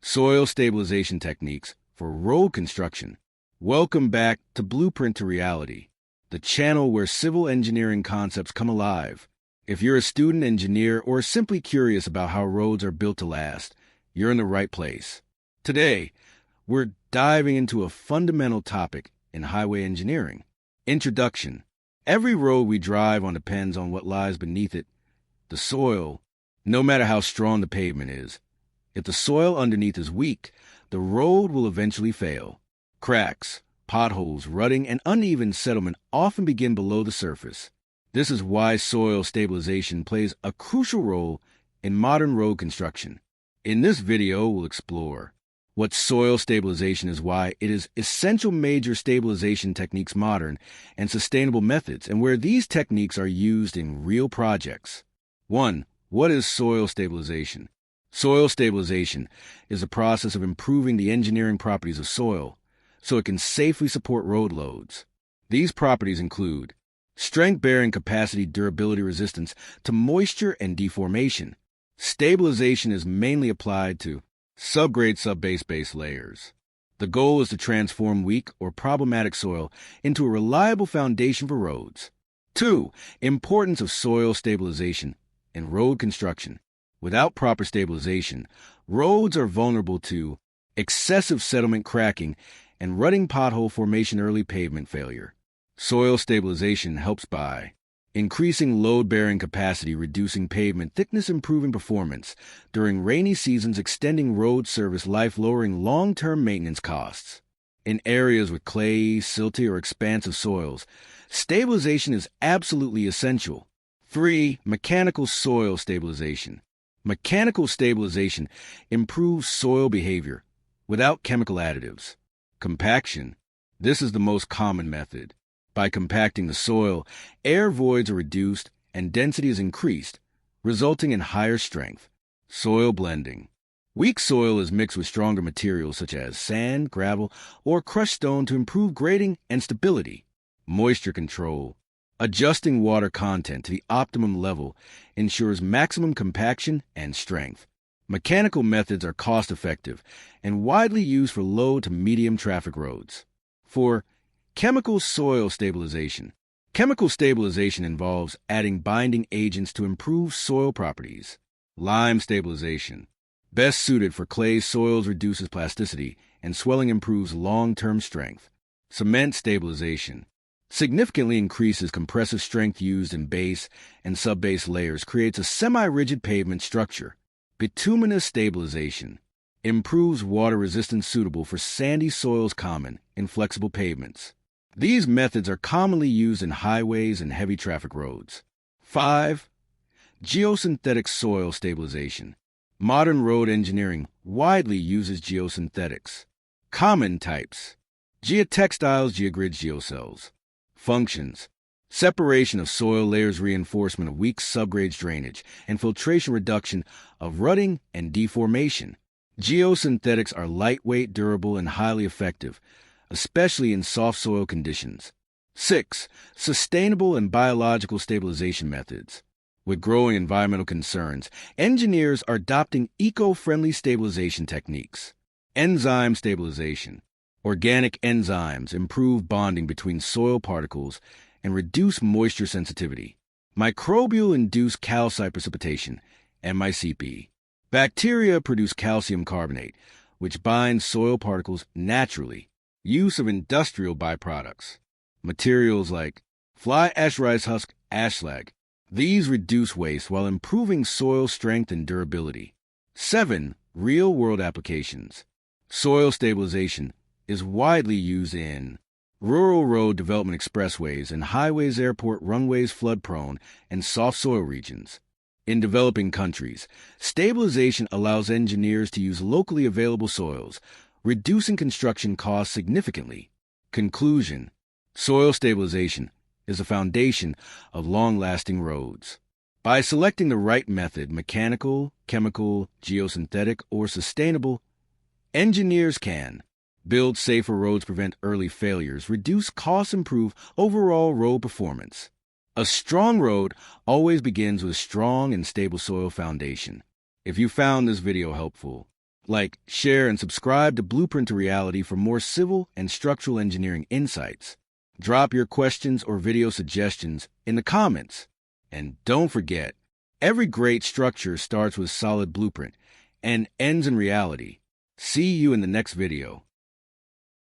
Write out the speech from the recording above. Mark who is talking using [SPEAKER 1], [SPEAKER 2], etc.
[SPEAKER 1] Soil stabilization techniques for road construction. Welcome back to Blueprint to Reality, the channel where civil engineering concepts come alive. If you're a student engineer or simply curious about how roads are built to last, you're in the right place. Today, we're diving into a fundamental topic in highway engineering. Introduction. Every road we drive on depends on what lies beneath it, the soil, no matter how strong the pavement is. If the soil underneath is weak, the road will eventually fail. Cracks, potholes, rutting, and uneven settlement often begin below the surface. This is why soil stabilization plays a crucial role in modern road construction. In this video, we'll explore what soil stabilization is, why it is essential, major stabilization techniques, modern and sustainable methods, and where these techniques are used in real projects. 1. What is soil stabilization? Soil stabilization is a process of improving the engineering properties of soil so it can safely support road loads. These properties include strength, bearing capacity, durability, resistance to moisture and deformation. Stabilization is mainly applied to subgrade, subbase layers. The goal is to transform weak or problematic soil into a reliable foundation for roads. 2. Importance of soil stabilization in road construction. Without proper stabilization, roads are vulnerable to excessive settlement, cracking, and rutting, pothole formation, early pavement failure. Soil stabilization helps by increasing load-bearing capacity, reducing pavement thickness, improving performance during rainy seasons, extending road service life, lowering long-term maintenance costs. In areas with clay, silty, or expansive soils, stabilization is absolutely essential. 3. Mechanical soil stabilization. Mechanical stabilization improves soil behavior without chemical additives. Compaction. This is the most common method. By compacting the soil, air voids are reduced and density is increased, resulting in higher strength. Soil blending. Weak soil is mixed with stronger materials such as sand, gravel, or crushed stone to improve grading and stability. Moisture control. Adjusting water content to the optimum level ensures maximum compaction and strength. Mechanical methods are cost-effective and widely used for low to medium traffic roads. 4. Chemical soil stabilization. Chemical stabilization involves adding binding agents to improve soil properties. Lime stabilization. Best suited for clay soils, reduces plasticity, and swelling, improves long-term strength. Cement stabilization. Significantly increases compressive strength used in base and subbase layers, creates a semi-rigid pavement structure. Bituminous stabilization. Improves water resistance, suitable for sandy soils, common in flexible pavements. These methods are commonly used in highways and heavy traffic roads. 5. Geosynthetic soil stabilization. Modern road engineering widely uses geosynthetics. Common types: geotextiles, geogrids, geocells. Functions: separation of soil layers, reinforcement of weak subgrades, drainage, and filtration, reduction of rutting and deformation. Geosynthetics are lightweight, durable, and highly effective, especially in soft soil conditions. 6. Sustainable and biological stabilization methods. With growing environmental concerns, engineers are adopting eco-friendly stabilization techniques. Enzyme stabilization. Organic enzymes improve bonding between soil particles and reduce moisture sensitivity. Microbial-induced calcite precipitation, MICP. Bacteria produce calcium carbonate, which binds soil particles naturally. Use of industrial byproducts. Materials like fly ash, rice husk, ash slag. These reduce waste while improving soil strength and durability. 7. Real-world applications. Soil stabilization is widely used in rural road development, expressways and highways, airport runways, flood-prone and soft soil regions. In developing countries, stabilization allows engineers to use locally available soils, reducing construction costs significantly. Conclusion: soil stabilization is a foundation of long-lasting roads. By selecting the right method, mechanical, chemical, geosynthetic, or sustainable, engineers can build safer roads, prevent early failures, reduce costs, improve overall road performance. A strong road always begins with a strong and stable soil foundation. If you found this video helpful, Like, share, and subscribe to Blueprint to Reality for more civil and structural engineering insights. Drop your questions or video suggestions in the comments. And don't forget, every great structure starts with solid blueprint and ends in reality. See you in the next video.